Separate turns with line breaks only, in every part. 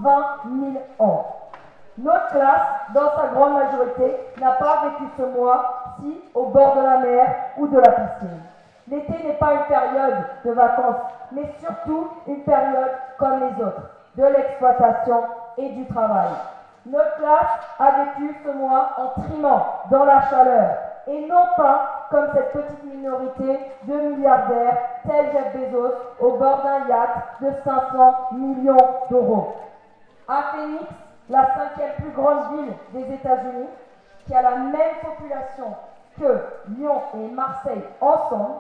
20 000 ans. Notre classe, dans sa grande majorité, n'a pas vécu ce mois-ci au bord de la mer ou de la piscine. L'été n'est pas une période de vacances, mais surtout une période comme les autres, de l'exploitation et du travail. Notre classe a vécu ce mois en trimant dans la chaleur, et non pas comme cette petite minorité de milliardaires tels Jeff Bezos au bord d'un yacht de 500 millions d'euros. À Phoenix, la 5e plus grande ville des États-Unis, qui a la même population que Lyon et Marseille ensemble,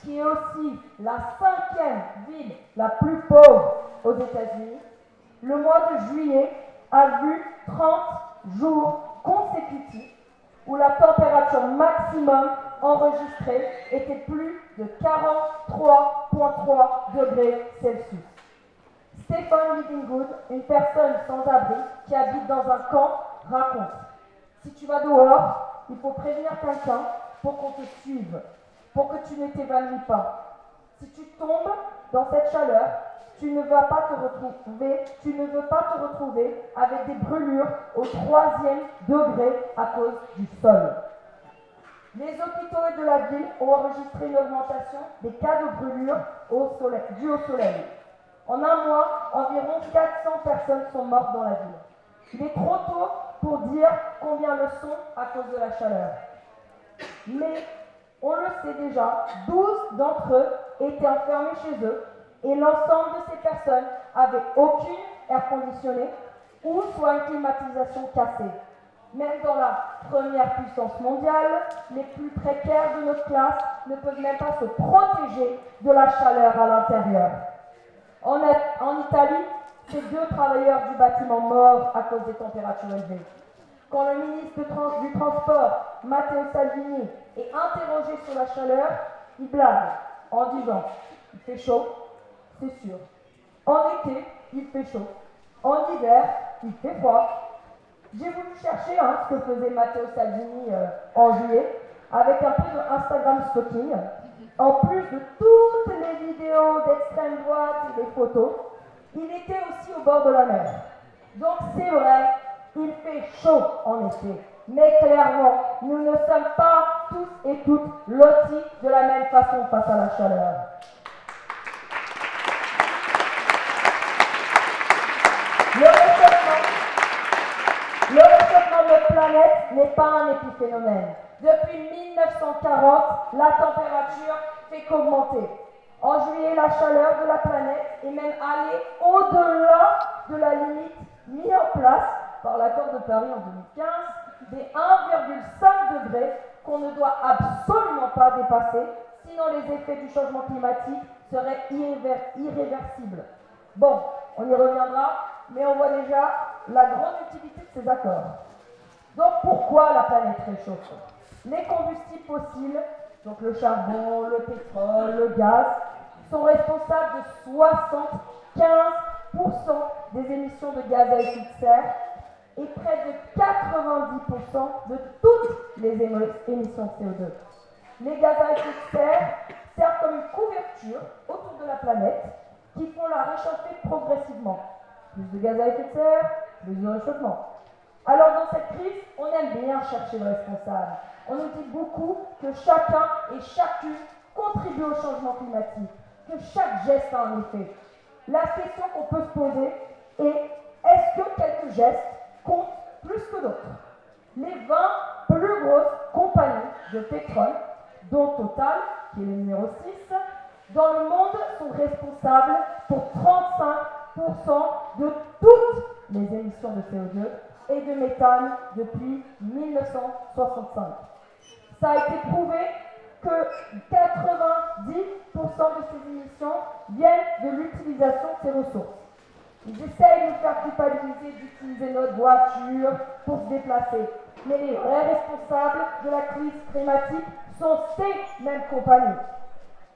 qui est aussi la 5e ville la plus pauvre aux États-Unis, le mois de juillet a vu 30 jours consécutifs où la température maximum enregistrée était plus de 43,3 degrés Celsius. Stephen Livingwood, une personne sans abri qui habite dans un camp, raconte: si tu vas dehors, il faut prévenir quelqu'un pour qu'on te suive, pour que tu ne t'évanouis pas. Si tu tombes dans cette chaleur, tu ne veux pas te retrouver avec des brûlures au 3e degré à cause du sol. Les hôpitaux de la ville ont enregistré une augmentation des cas de brûlures dus au soleil. En un mois, environ 400 personnes sont mortes dans la ville. Il est trop tôt pour dire combien le sont à cause de la chaleur. Mais on le sait déjà, 12 d'entre eux étaient enfermés chez eux et l'ensemble de ces personnes n'avaient aucune air conditionné ou soit une climatisation cassée. Même dans la première puissance mondiale, les plus précaires de notre classe ne peuvent même pas se protéger de la chaleur à l'intérieur. En Italie, c'est 2 travailleurs du bâtiment morts à cause des températures élevées. Quand le ministre du Transport, Matteo Salvini, est interrogé sur la chaleur, il blague en disant « Il fait chaud, c'est sûr. En été, il fait chaud. En hiver, il fait froid. » J'ai voulu chercher ce que faisait Matteo Salvini en juillet, avec un peu de Instagram stalking. En plus de toutes les vidéos d'extrême droite et des photos, il était aussi au bord de la mer. Donc c'est vrai, il fait chaud en été. Mais clairement, nous ne sommes pas tous et toutes lotis de la même façon face à la chaleur. Le réchauffement de notre planète n'est pas un épiphénomène. Depuis 1940, la température fait qu'augmenter. En juillet, la chaleur de la planète est même allée au-delà de la limite mise en place par l'accord de Paris en 2015 des 1,5 degrés qu'on ne doit absolument pas dépasser, sinon les effets du changement climatique seraient irréversibles. Bon, on y reviendra, mais on voit déjà la grande utilité de ces accords. Donc pourquoi la planète réchauffe? Les combustibles fossiles, donc le charbon, le pétrole, le gaz, sont responsables de 75% des émissions de gaz à effet de serre et près de 90% de toutes les émissions de CO2. Les gaz à effet de serre servent comme une couverture autour de la planète qui font la réchauffer progressivement. Plus de gaz à effet de serre, plus de réchauffement. Alors dans cette crise, on aime bien chercher le responsable. On nous dit beaucoup que chacun et chacune contribue au changement climatique, que chaque geste a un effet. La question qu'on peut se poser est: est-ce que quelques gestes comptent plus que d'autres? Les 20 plus grosses compagnies de pétrole, dont Total, qui est le numéro 6, dans le monde sont responsables pour 35% de toutes les émissions de CO2 et de méthane depuis 1965. Ça a été prouvé que 90% de ces émissions viennent de l'utilisation de ces ressources. Ils essayent de nous faire culpabiliser d'utiliser notre voiture pour se déplacer. Mais les vrais responsables de la crise climatique sont ces mêmes compagnies.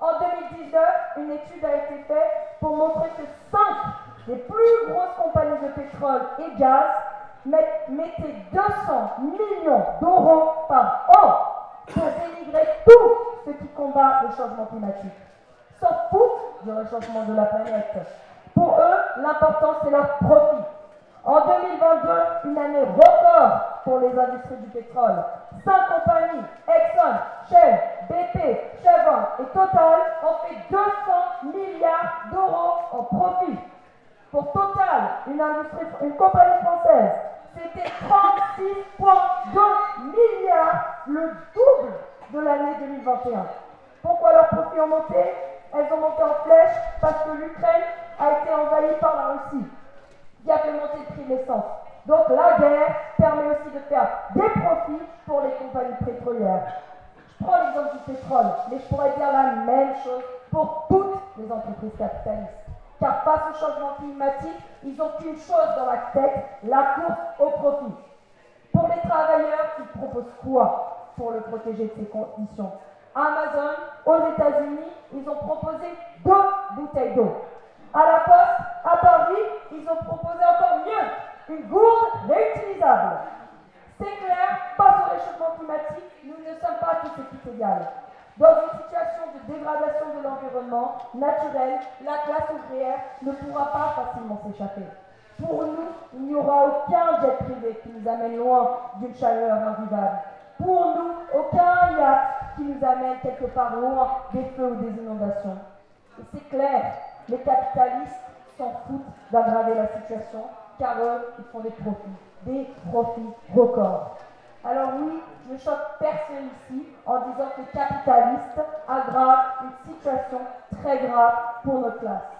En 2019, une étude a été faite pour montrer que 5 des plus grosses compagnies de pétrole et gaz mettaient 200 millions d'euros par an pour dénigrer tout ce qui combat le changement climatique. S'en foutent du réchauffement de la planète. Pour eux, l'important c'est leur profit. une année record pour les industries du pétrole. 5 compagnies, Exxon, Shell, BP, Chevron et Total, ont fait 200 milliards d'euros en profit. Pour Total, une compagnie française, c'était 36,2 milliards, le double de l'année 2021. Pourquoi leurs profits ont monté? Elles ont monté en flèche parce que l'Ukraine a été envahie par la Russie, qui a fait monter le prix de l'essence. Donc la guerre permet aussi de faire des profits pour les compagnies pétrolières. Je prends l'exemple du pétrole, mais je pourrais dire la même chose pour toutes les entreprises capitalistes. Car face au changement climatique, ils n'ont qu'une chose dans la tête, la course au profit. Pour les travailleurs, ils proposent quoi pour le protéger de ces conditions? Amazon, aux États-Unis, ils ont proposé 2 bouteilles d'eau. À la Poste, à Paris, ils ont proposé encore mieux, une gourde réutilisable. C'est clair, face au réchauffement climatique, nous ne sommes pas tous et toutes égales. Dans une situation de dégradation de l'environnement naturel, la classe ouvrière ne pourra pas facilement s'échapper. Pour nous, il n'y aura aucun jet privé qui nous amène loin d'une chaleur invivable. Pour nous, aucun yacht qui nous amène quelque part loin des feux ou des inondations. Et c'est clair, les capitalistes s'en foutent d'aggraver la situation, car eux, ils font des profits records. Alors oui, je ne choque personne ici en disant que les capitalistes aggravent une situation très grave pour notre classe.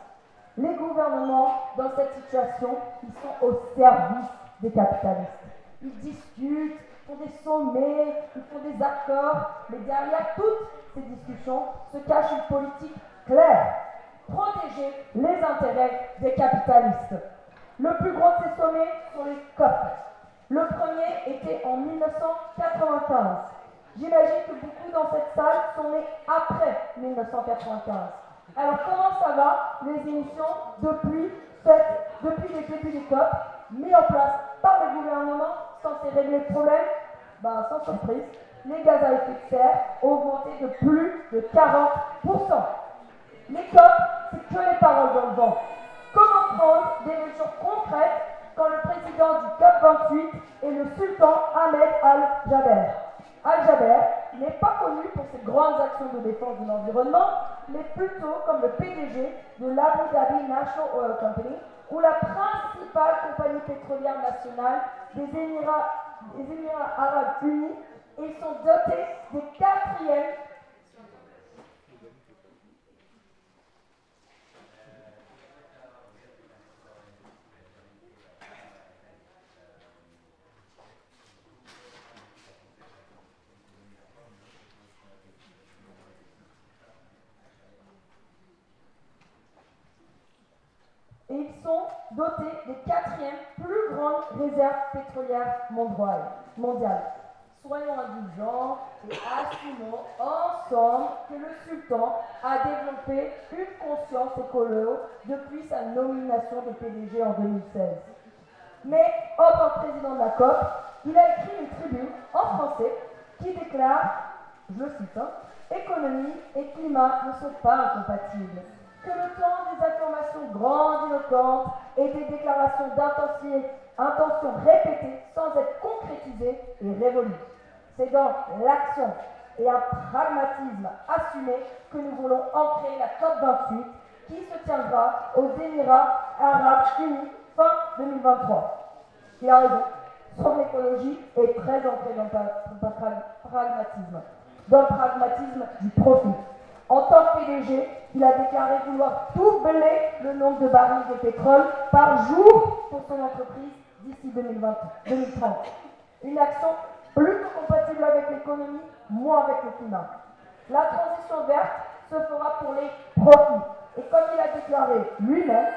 Les gouvernements, dans cette situation, ils sont au service des capitalistes. Ils discutent, font des sommets, ils font des accords, mais derrière toutes ces discussions se cache une politique claire. Protéger les intérêts des capitalistes. Le plus gros de ces sommets sont les COP. Le premier était en 1995. J'imagine que beaucoup dans cette salle sont nés après 1995. Alors comment ça va, les émissions, depuis les débuts des COP, mis en place par le gouvernement, censés régler le problème? Sans surprise, les gaz à effet de serre ont augmenté de plus de 40%. Les COP, c'est que les paroles dans le vent. Comment prendre des mesures concrètes quand le président du COP 28 est le sultan Ahmed Al-Jaber? Al-Jaber n'est pas connu pour ses grandes actions de défense de l'environnement, mais plutôt comme le PDG de l'Abu Dhabi National Oil Company, ou la principale compagnie pétrolière nationale des Émirats Arabes Unis, et ils sont dotés des 4e plus grandes réserves pétrolières mondiales. Soyons indulgents et assumons ensemble que le sultan a développé une conscience écolo depuis sa nomination de PDG en 2016. Mais en tant que président de la COP, il a écrit une tribune en français qui déclare, je le cite, économie et climat ne sont pas incompatibles. Que le temps des affirmations grandiloquentes et des déclarations d'intention répétées sans être concrétisées est révolu. C'est dans l'action et un pragmatisme assumé que nous voulons ancrer la COP28 qui se tiendra aux Émirats Arabes Unis fin 2023. Il a raison, son écologie est très ancrée dans le pragmatisme, dans le pragmatisme du profit. En tant que PDG, il a déclaré vouloir doubler le nombre de barils de pétrole par jour pour son entreprise d'ici 2030. Une action plutôt compatible avec l'économie, moins avec le climat. La transition verte se fera pour les profits. Et comme il a déclaré lui-même,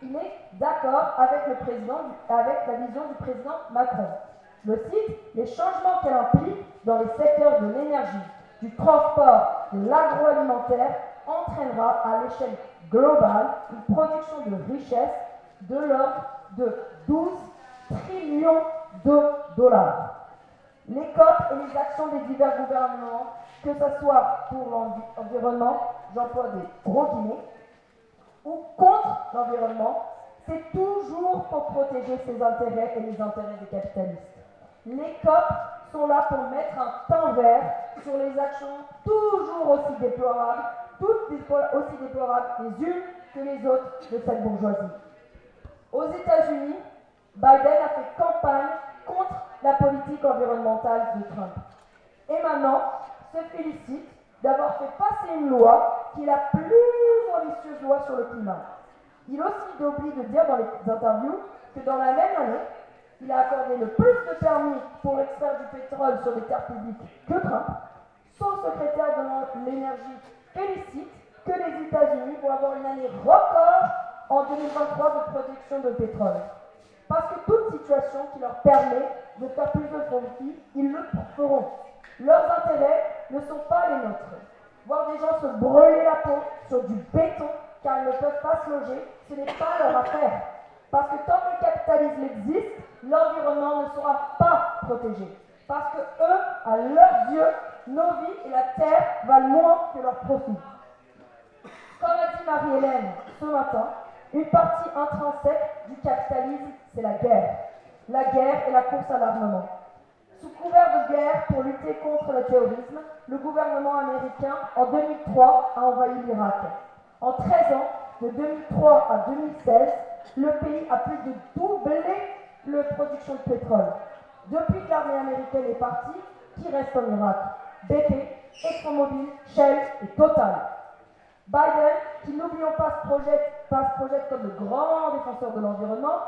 il est d'accord avec la vision du président Macron. Je cite, les changements qu'elle implique dans les secteurs de l'énergie, du transport, de l'agroalimentaire entraînera à l'échelle globale une production de richesse de l'ordre de 12 trillions de dollars. Les COP et les actions des divers gouvernements, que ce soit pour l'environnement, j'emploie des gros guillemets, ou contre l'environnement, c'est toujours pour protéger ses intérêts et les intérêts des capitalistes. Les COP sont là pour mettre un temps vert sur les actions toujours aussi déplorables, toutes aussi déplorables les unes que les autres de cette bourgeoisie. Aux États-Unis, Biden a fait campagne contre la politique environnementale de Trump. Et maintenant, se félicite d'avoir fait passer une loi qui est la plus ambitieuse loi sur le climat. Il a aussi oublié de dire dans les interviews que dans la même année, il a accordé le plus de permis pour extraire du pétrole sur des terres publiques que Trump. Son secrétaire de l'énergie félicite que les États-Unis vont avoir une année record en 2023 de production de pétrole. Parce que toute situation qui leur permet de faire plus de profit, ils le feront. Leurs intérêts ne sont pas les nôtres. Voir des gens se brûler la peau sur du béton car ils ne peuvent pas se loger, ce n'est pas leur affaire. Parce que tant que le capitalisme existe, l'environnement ne sera pas protégé. Parce que eux, à leurs yeux, nos vies et la terre valent moins que leurs profits. Comme a dit Marie-Hélène ce matin, une partie intrinsèque du capitalisme, c'est la guerre. La guerre et la course à l'armement. Sous couvert de guerre pour lutter contre le terrorisme, le gouvernement américain, en 2003, a envahi l'Irak. En 13 ans, de 2003 à 2016, le pays a plus de doublé la production de pétrole. Depuis que l'armée américaine est partie, qui reste en Irak? BP, ExxonMobil, Shell et Total. Biden, qui n'oublions pas se projette comme le grand défenseur de l'environnement,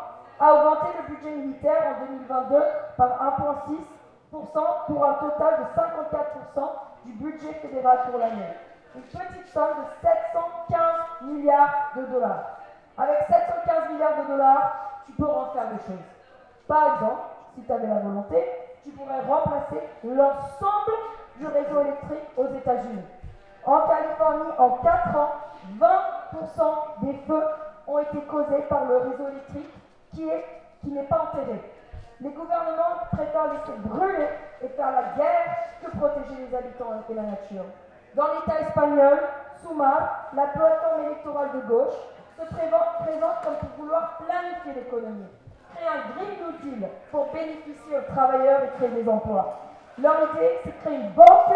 a augmenté le budget militaire en 2022 par 1,6% pour un total de 54% du budget fédéral pour l'année. Une petite somme de 715 milliards de dollars. Avec 715 milliards de dollars, tu peux en faire des choses. Par exemple, si tu avais la volonté, tu pourrais remplacer l'ensemble du réseau électrique aux États-Unis. En Californie, en 4 ans, 20% des feux ont été causés par le réseau électrique qui n'est pas enterré. Les gouvernements préfèrent laisser brûler et faire la guerre que protéger les habitants et la nature. Dans l'État espagnol, Sumar, la plateforme électorale de gauche, se présente comme pour vouloir planifier l'économie, créer un Green New Deal pour bénéficier aux travailleurs et créer des emplois. Leur idée, c'est de créer une banque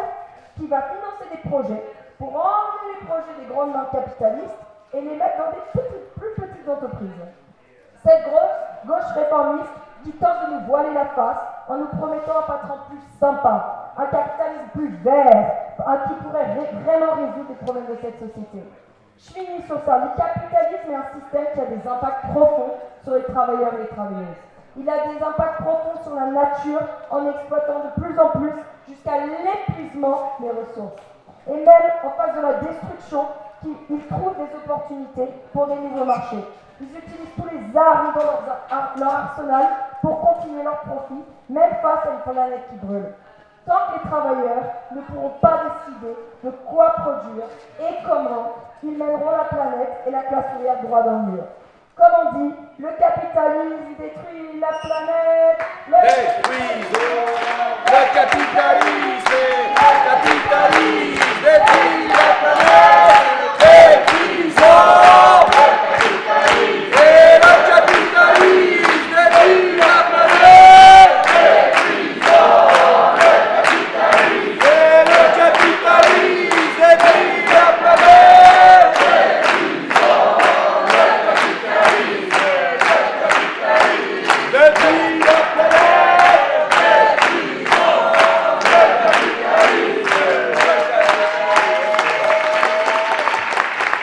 qui va financer des projets pour enlever les projets des grandes banques capitalistes et les mettre dans des plus petites entreprises. Cette gauche réformiste qui tente de nous voiler la face en nous promettant un patron plus sympa, un capitalisme plus vert, qui pourrait vraiment résoudre les problèmes de cette société. Je finis sur ça. Le capitalisme est un système qui a des impacts profonds sur les travailleurs et les travailleuses. Il a des impacts profonds sur la nature en exploitant de plus en plus jusqu'à l'épuisement des ressources. Et même en face de la destruction, ils trouvent des opportunités pour des nouveaux marchés. Ils utilisent tous les armes dans leur arsenal pour continuer leur profit, même face à une planète qui brûle. Tant que les travailleurs ne pourront pas décider de quoi produire et comment, ils mèneront la planète et la classe ouvrière droit dans le mur. Comme on dit, le capitalisme détruit la planète.
Détruisons le capitalisme.